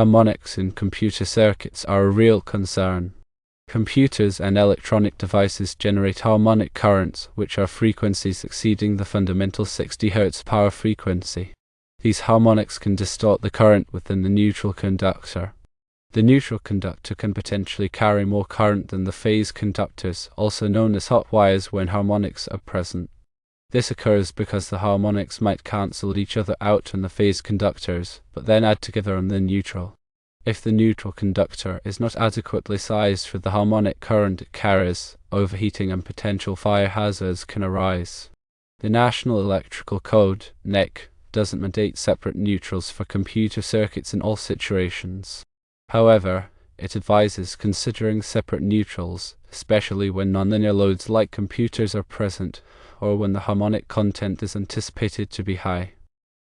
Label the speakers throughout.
Speaker 1: Harmonics in computer circuits are a real concern. Computers and electronic devices generate harmonic currents, which are frequencies exceeding the fundamental 60 Hz power frequency. These harmonics can distort the current within the neutral conductor. The neutral conductor can potentially carry more current than the phase conductors, also known as hot wires, when harmonics are present. This occurs because the harmonics might cancel each other out on the phase conductors, but then add together on the neutral. If the neutral conductor is not adequately sized for the harmonic current it carries, overheating and potential fire hazards can arise. The National Electrical Code, NEC, doesn't mandate separate neutrals for computer circuits in all situations. However, it advises considering separate neutrals, especially when nonlinear loads like computers are present, or when the harmonic content is anticipated to be high.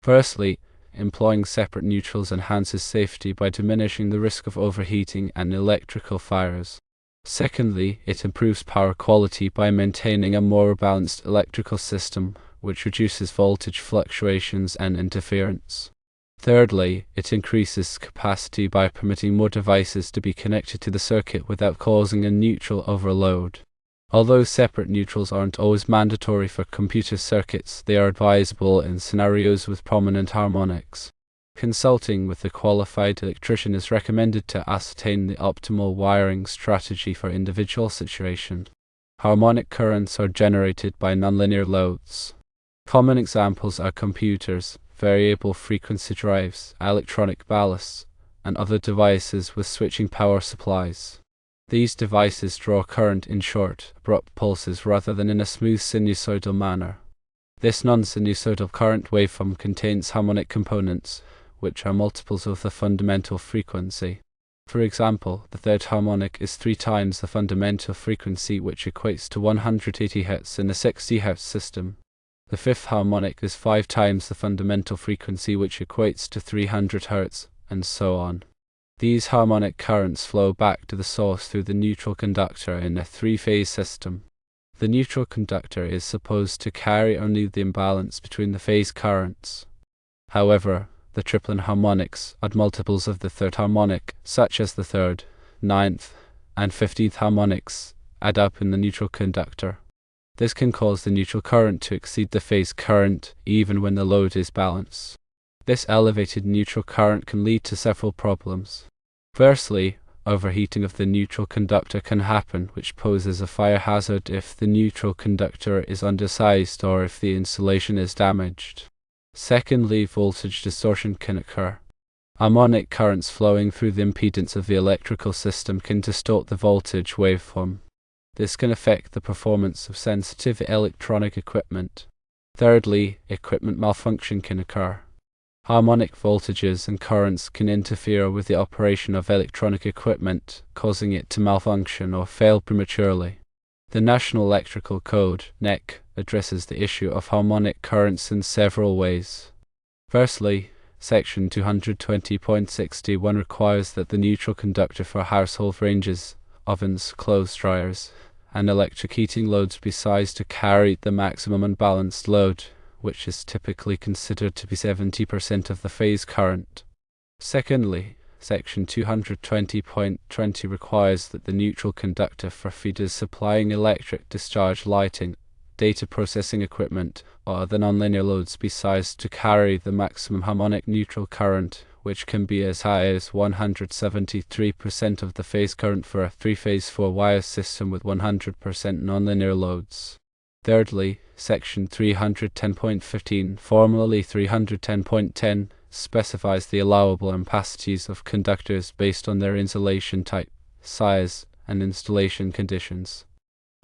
Speaker 1: Firstly, employing separate neutrals enhances safety by diminishing the risk of overheating and electrical fires. Secondly, it improves power quality by maintaining a more balanced electrical system, which reduces voltage fluctuations and interference. Thirdly, it increases capacity by permitting more devices to be connected to the circuit without causing a neutral overload. Although separate neutrals aren't always mandatory for computer circuits, they are advisable in scenarios with prominent harmonics. Consulting with a qualified electrician is recommended to ascertain the optimal wiring strategy for individual situations. Harmonic currents are generated by nonlinear loads. Common examples are computers, variable frequency drives, electronic ballasts, and other devices with switching power supplies. These devices draw current in short, abrupt pulses rather than in a smooth sinusoidal manner. This non-sinusoidal current waveform contains harmonic components, which are multiples of the fundamental frequency. For example, the third harmonic is 3 times the fundamental frequency, which equates to 180 Hz in a 60 Hz system. The fifth harmonic is 5 times the fundamental frequency, which equates to 300 Hz, and so on. These harmonic currents flow back to the source through the neutral conductor in a 3-phase system. The neutral conductor is supposed to carry only the imbalance between the phase currents. However, the triplet harmonics add multiples of the third harmonic, such as the 3rd, 9th, and 15th harmonics, add up in the neutral conductor. This can cause the neutral current to exceed the phase current, even when the load is balanced. This elevated neutral current can lead to several problems. Firstly, overheating of the neutral conductor can happen, which poses a fire hazard if the neutral conductor is undersized or if the insulation is damaged. Secondly, voltage distortion can occur. Harmonic currents flowing through the impedance of the electrical system can distort the voltage waveform. This can affect the performance of sensitive electronic equipment. Thirdly, equipment malfunction can occur. Harmonic voltages and currents can interfere with the operation of electronic equipment, causing it to malfunction or fail prematurely. The National Electrical Code, NEC, addresses the issue of harmonic currents in several ways. Firstly, Section 220.61 requires that the neutral conductor for household ranges, ovens, clothes dryers, and electric heating loads be sized to carry the maximum unbalanced load, which is typically considered to be 70% of the phase current. Secondly, Section 220.20 requires that the neutral conductor for feeders supplying electric discharge lighting, data processing equipment, or other nonlinear loads be sized to carry the maximum harmonic neutral current, which can be as high as 173% of the phase current for a 3-phase 4-wire system with 100% nonlinear loads. Thirdly, Section 310.15, formerly 310.10, specifies the allowable ampacities of conductors based on their insulation type, size, and installation conditions.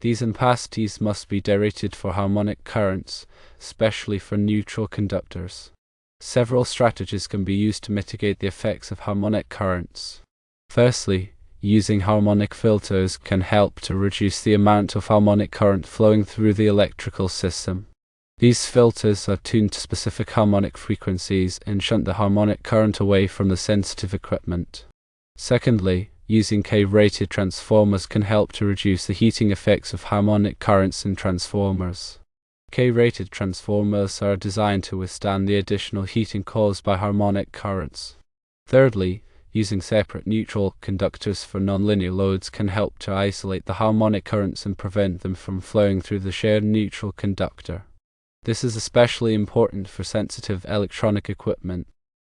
Speaker 1: These ampacities must be derated for harmonic currents, especially for neutral conductors. Several strategies can be used to mitigate the effects of harmonic currents. Firstly, using harmonic filters can help to reduce the amount of harmonic current flowing through the electrical system. These filters are tuned to specific harmonic frequencies and shunt the harmonic current away from the sensitive equipment. Secondly, using K-rated transformers can help to reduce the heating effects of harmonic currents in transformers. K-rated transformers are designed to withstand the additional heating caused by harmonic currents. Thirdly, Using separate neutral conductors for nonlinear loads can help to isolate the harmonic currents and prevent them from flowing through the shared neutral conductor. This is especially important for sensitive electronic equipment.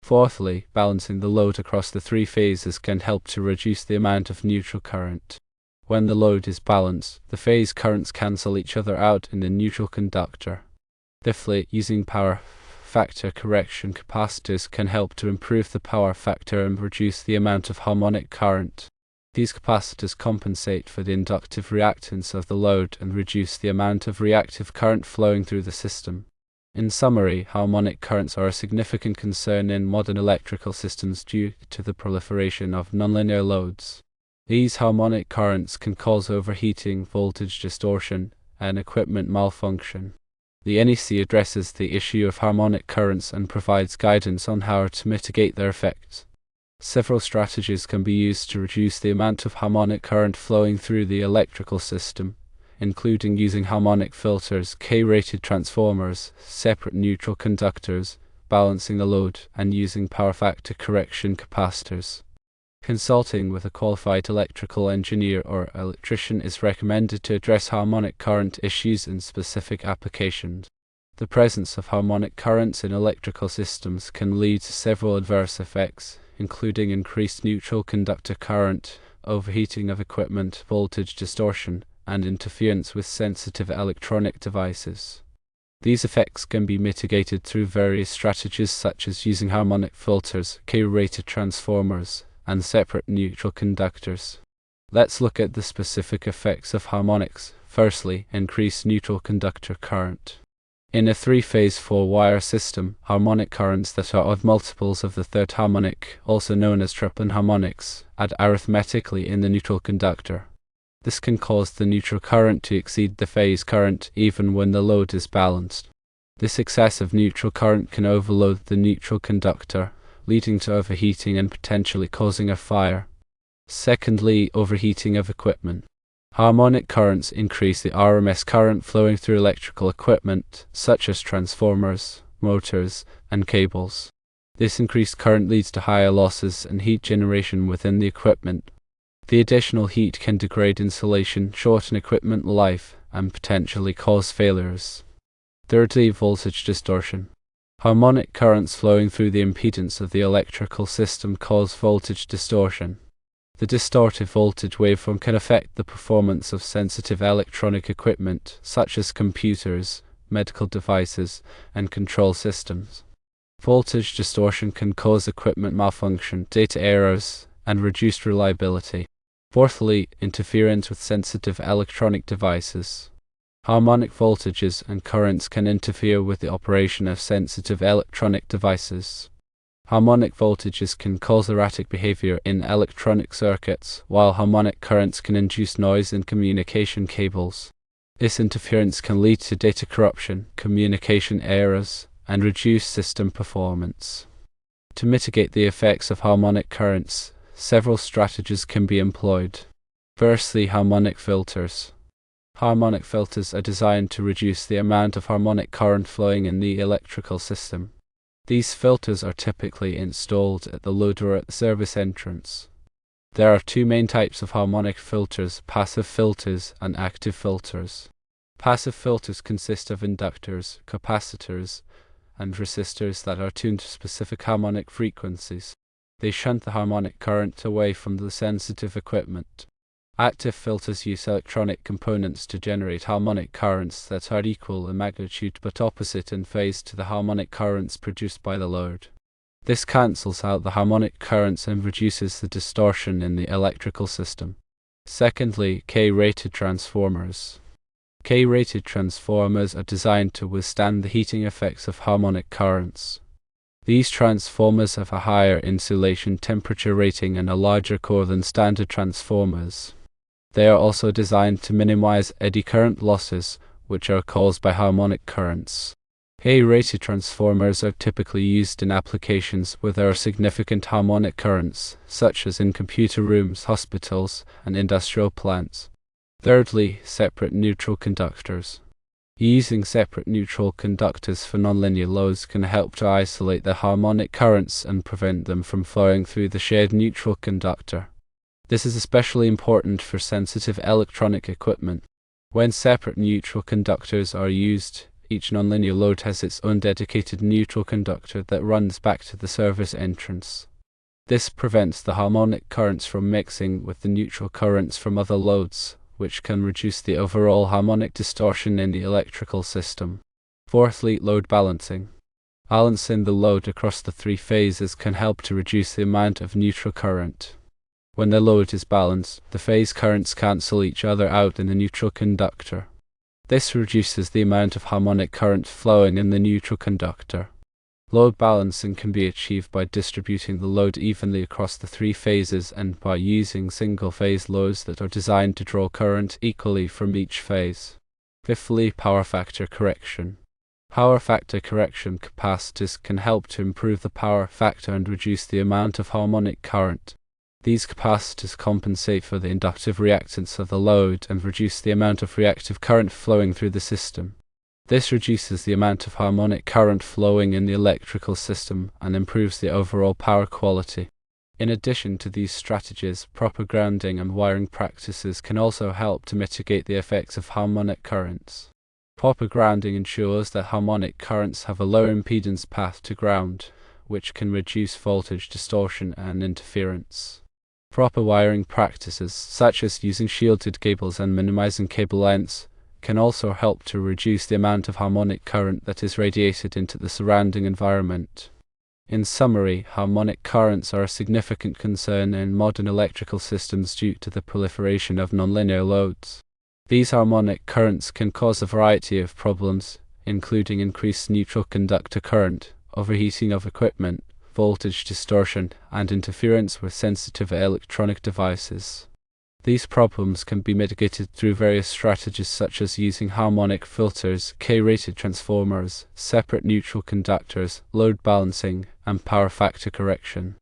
Speaker 1: Fourthly, balancing the load across the three phases can help to reduce the amount of neutral current. When the load is balanced, the phase currents cancel each other out in the neutral conductor. Fifthly, using power factor correction capacitors can help to improve the power factor and reduce the amount of harmonic current. These capacitors compensate for the inductive reactance of the load and reduce the amount of reactive current flowing through the system. In summary, harmonic currents are a significant concern in modern electrical systems due to the proliferation of nonlinear loads. These harmonic currents can cause overheating, voltage distortion, and equipment malfunction. The NEC addresses the issue of harmonic currents and provides guidance on how to mitigate their effects. Several strategies can be used to reduce the amount of harmonic current flowing through the electrical system, including using harmonic filters, K-rated transformers, separate neutral conductors, balancing the load, and using power factor correction capacitors. Consulting with a qualified electrical engineer or electrician is recommended to address harmonic current issues in specific applications. The presence of harmonic currents in electrical systems can lead to several adverse effects, including increased neutral conductor current, overheating of equipment, voltage distortion, and interference with sensitive electronic devices. These effects can be mitigated through various strategies such as using harmonic filters, K-rated transformers, and separate neutral conductors. Let's look at the specific effects of harmonics. Firstly, increased neutral conductor current. In a three-phase four-wire system, harmonic currents that are odd multiples of the third harmonic, also known as triplet harmonics, add arithmetically in the neutral conductor. This can cause the neutral current to exceed the phase current even when the load is balanced. This excessive neutral current can overload the neutral conductor, leading to overheating and potentially causing a fire. Secondly, overheating of equipment. Harmonic currents increase the RMS current flowing through electrical equipment, such as transformers, motors, and cables. This increased current leads to higher losses and heat generation within the equipment. The additional heat can degrade insulation, shorten equipment life, and potentially cause failures. Thirdly, voltage distortion. Harmonic currents flowing through the impedance of the electrical system cause voltage distortion. The distorted voltage waveform can affect the performance of sensitive electronic equipment, such as computers, medical devices, and control systems. Voltage distortion can cause equipment malfunction, data errors, and reduced reliability. Fourthly, interference with sensitive electronic devices. Harmonic voltages and currents can interfere with the operation of sensitive electronic devices. Harmonic voltages can cause erratic behavior in electronic circuits, while harmonic currents can induce noise in communication cables. This interference can lead to data corruption, communication errors, and reduced system performance. To mitigate the effects of harmonic currents, several strategies can be employed. Firstly, harmonic filters. Harmonic filters are designed to reduce the amount of harmonic current flowing in the electrical system. These filters are typically installed at the load or at the service entrance. There are two main types of harmonic filters: passive filters and active filters. Passive filters consist of inductors, capacitors, and resistors that are tuned to specific harmonic frequencies. They shunt the harmonic current away from the sensitive equipment. Active filters use electronic components to generate harmonic currents that are equal in magnitude but opposite in phase to the harmonic currents produced by the load. This cancels out the harmonic currents and reduces the distortion in the electrical system. Secondly, K-rated transformers. K-rated transformers are designed to withstand the heating effects of harmonic currents. These transformers have a higher insulation temperature rating and a larger core than standard transformers. They are also designed to minimize eddy current losses, which are caused by harmonic currents. K-rated transformers are typically used in applications where there are significant harmonic currents, such as in computer rooms, hospitals, and industrial plants. Thirdly, separate neutral conductors. Using separate neutral conductors for nonlinear loads can help to isolate the harmonic currents and prevent them from flowing through the shared neutral conductor. This is especially important for sensitive electronic equipment. When separate neutral conductors are used, each nonlinear load has its own dedicated neutral conductor that runs back to the service entrance. This prevents the harmonic currents from mixing with the neutral currents from other loads, which can reduce the overall harmonic distortion in the electrical system. Fourthly, load balancing. Balancing the load across the three phases can help to reduce the amount of neutral current. When the load is balanced, the phase currents cancel each other out in the neutral conductor. This reduces the amount of harmonic current flowing in the neutral conductor. Load balancing can be achieved by distributing the load evenly across the three phases and by using single-phase loads that are designed to draw current equally from each phase. Fifthly, power factor correction. Power factor correction capacitors can help to improve the power factor and reduce the amount of harmonic current. These capacitors compensate for the inductive reactance of the load and reduce the amount of reactive current flowing through the system. This reduces the amount of harmonic current flowing in the electrical system and improves the overall power quality. In addition to these strategies, proper grounding and wiring practices can also help to mitigate the effects of harmonic currents. Proper grounding ensures that harmonic currents have a low impedance path to ground, which can reduce voltage distortion and interference. Proper wiring practices, such as using shielded cables and minimizing cable lengths, can also help to reduce the amount of harmonic current that is radiated into the surrounding environment. In summary, harmonic currents are a significant concern in modern electrical systems due to the proliferation of nonlinear loads. These harmonic currents can cause a variety of problems, including increased neutral conductor current, overheating of equipment, voltage distortion, and interference with sensitive electronic devices. These problems can be mitigated through various strategies such as using harmonic filters, K-rated transformers, separate neutral conductors, load balancing, and power factor correction.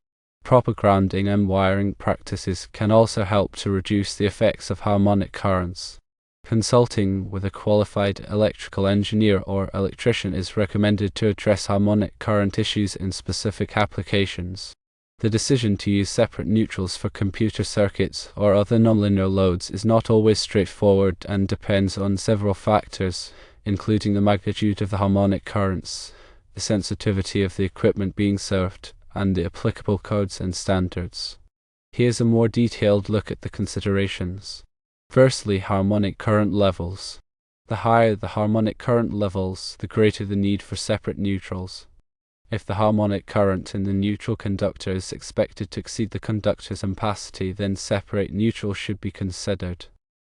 Speaker 1: Proper grounding and wiring practices can also help to reduce the effects of harmonic currents. Consulting with a qualified electrical engineer or electrician is recommended to address harmonic current issues in specific applications. The decision to use separate neutrals for computer circuits or other nonlinear loads is not always straightforward and depends on several factors, including the magnitude of the harmonic currents, the sensitivity of the equipment being served, and the applicable codes and standards. Here's a more detailed look at the considerations. Firstly, harmonic current levels. The higher the harmonic current levels, the greater the need for separate neutrals. If the harmonic current in the neutral conductor is expected to exceed the conductor's ampacity, then separate neutrals should be considered.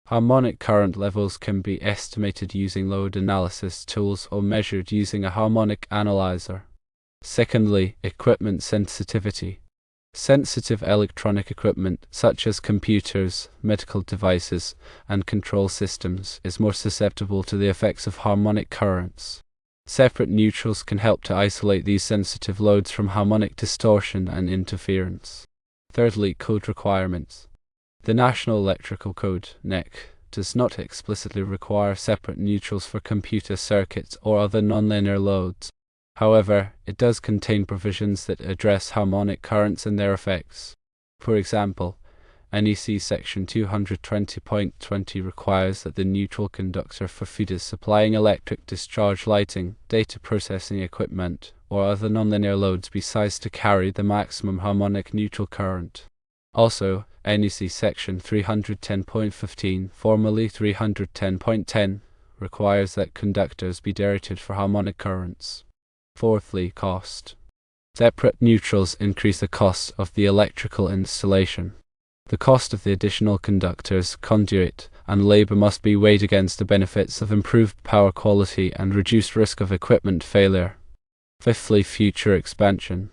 Speaker 1: Harmonic current levels can be estimated using load analysis tools or measured using a harmonic analyzer. Secondly, equipment sensitivity. Sensitive electronic equipment, such as computers, medical devices, and control systems, is more susceptible to the effects of harmonic currents. Separate neutrals can help to isolate these sensitive loads from harmonic distortion and interference. Thirdly, code requirements. The National Electrical Code (NEC) does not explicitly require separate neutrals for computer circuits or other nonlinear loads. However, it does contain provisions that address harmonic currents and their effects. For example, NEC Section 220.20 requires that the neutral conductor for feeders supplying electric discharge lighting, data processing equipment, or other nonlinear loads be sized to carry the maximum harmonic neutral current. Also, NEC Section 310.15, formerly 310.10, requires that conductors be derated for harmonic currents. Fourthly, cost. Separate neutrals increase the cost of the electrical installation. The cost of the additional conductors, conduit, and labor must be weighed against the benefits of improved power quality and reduced risk of equipment failure. Fifthly, future expansion.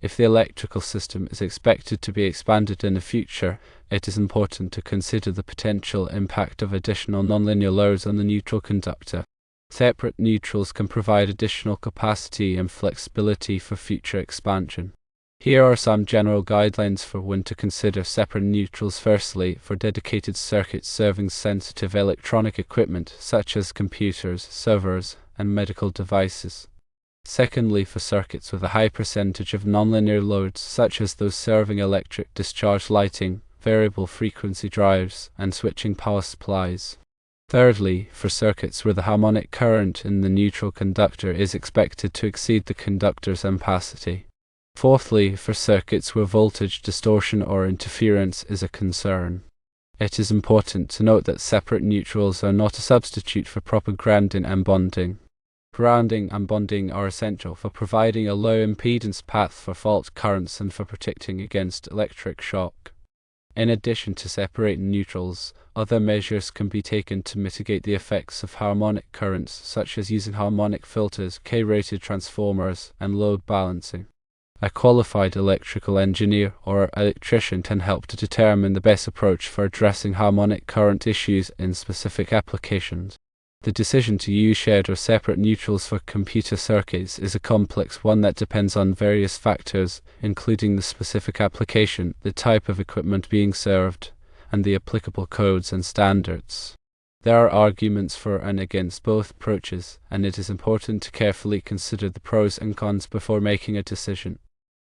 Speaker 1: If the electrical system is expected to be expanded in the future, it is important to consider the potential impact of additional nonlinear loads on the neutral conductor. Separate neutrals can provide additional capacity and flexibility for future expansion. Here are some general guidelines for when to consider separate neutrals. Firstly, for dedicated circuits serving sensitive electronic equipment such as computers, servers, and medical devices. Secondly, for circuits with a high percentage of nonlinear loads such as those serving electric discharge lighting, variable frequency drives, and switching power supplies. Thirdly, for circuits where the harmonic current in the neutral conductor is expected to exceed the conductor's ampacity. Fourthly, for circuits where voltage distortion or interference is a concern. It is important to note that separate neutrals are not a substitute for proper grounding and bonding. Grounding and bonding are essential for providing a low impedance path for fault currents and for protecting against electric shock. In addition to separating neutrals, other measures can be taken to mitigate the effects of harmonic currents, such as using harmonic filters, K-rated transformers, and load balancing. A qualified electrical engineer or electrician can help to determine the best approach for addressing harmonic current issues in specific applications. The decision to use shared or separate neutrals for computer circuits is a complex one that depends on various factors, including the specific application, the type of equipment being served, and the applicable codes and standards. There are arguments for and against both approaches, and it is important to carefully consider the pros and cons before making a decision.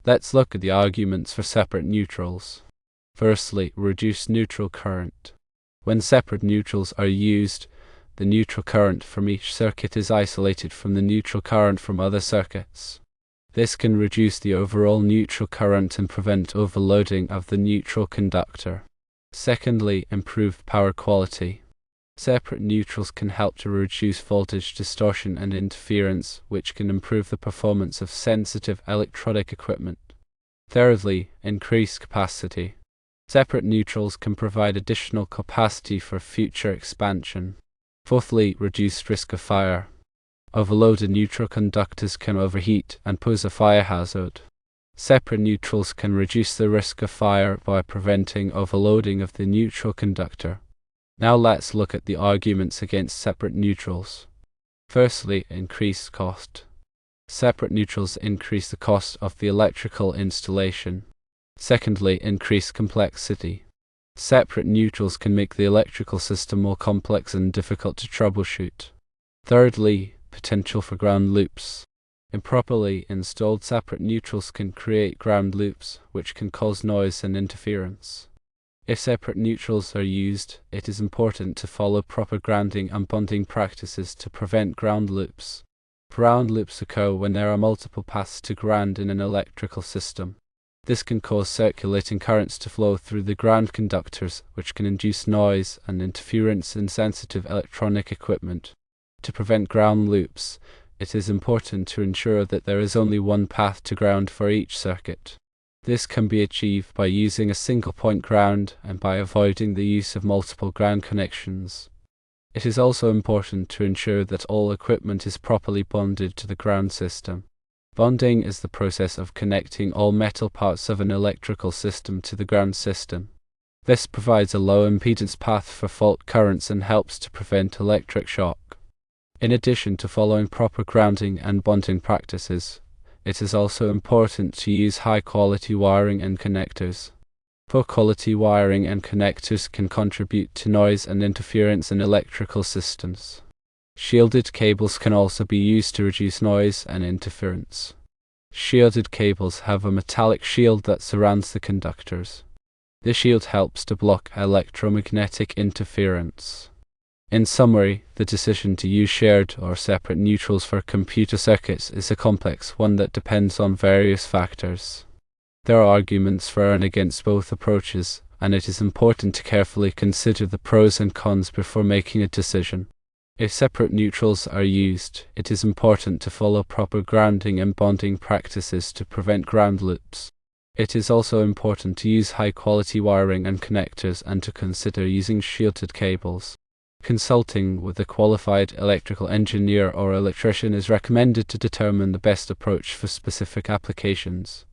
Speaker 1: Let's look at the arguments for separate neutrals. Firstly, reduced neutral current. When separate neutrals are used, the neutral current from each circuit is isolated from the neutral current from other circuits. This can reduce the overall neutral current and prevent overloading of the neutral conductor. Secondly, improved power quality. Separate neutrals can help to reduce voltage distortion and interference, which can improve the performance of sensitive electronic equipment. Thirdly, increased capacity. Separate neutrals can provide additional capacity for future expansion. Fourthly, reduced risk of fire. Overloaded neutral conductors can overheat and pose a fire hazard. Separate neutrals can reduce the risk of fire by preventing overloading of the neutral conductor. Now let's look at the arguments against separate neutrals. Firstly, increased cost. Separate neutrals increase the cost of the electrical installation. Secondly, increased complexity. Separate neutrals can make the electrical system more complex and difficult to troubleshoot. Thirdly, potential for ground loops. Improperly installed separate neutrals can create ground loops, which can cause noise and interference. If separate neutrals are used, it is important to follow proper grounding and bonding practices to prevent ground loops. Ground loops occur when there are multiple paths to ground in an electrical system. This can cause circulating currents to flow through the ground conductors, which can induce noise and interference in sensitive electronic equipment. To prevent ground loops, it is important to ensure that there is only one path to ground for each circuit. This can be achieved by using a single point ground and by avoiding the use of multiple ground connections. It is also important to ensure that all equipment is properly bonded to the ground system. Bonding is the process of connecting all metal parts of an electrical system to the ground system. This provides a low impedance path for fault currents and helps to prevent electric shock. In addition to following proper grounding and bonding practices, it is also important to use high-quality wiring and connectors. Poor quality wiring and connectors can contribute to noise and interference in electrical systems. Shielded cables can also be used to reduce noise and interference. Shielded cables have a metallic shield that surrounds the conductors. This shield helps to block electromagnetic interference. In summary, the decision to use shared or separate neutrals for computer circuits is a complex one that depends on various factors. There are arguments for and against both approaches, and it is important to carefully consider the pros and cons before making a decision. If separate neutrals are used, it is important to follow proper grounding and bonding practices to prevent ground loops. It is also important to use high-quality wiring and connectors and to consider using shielded cables. Consulting with a qualified electrical engineer or electrician is recommended to determine the best approach for specific applications.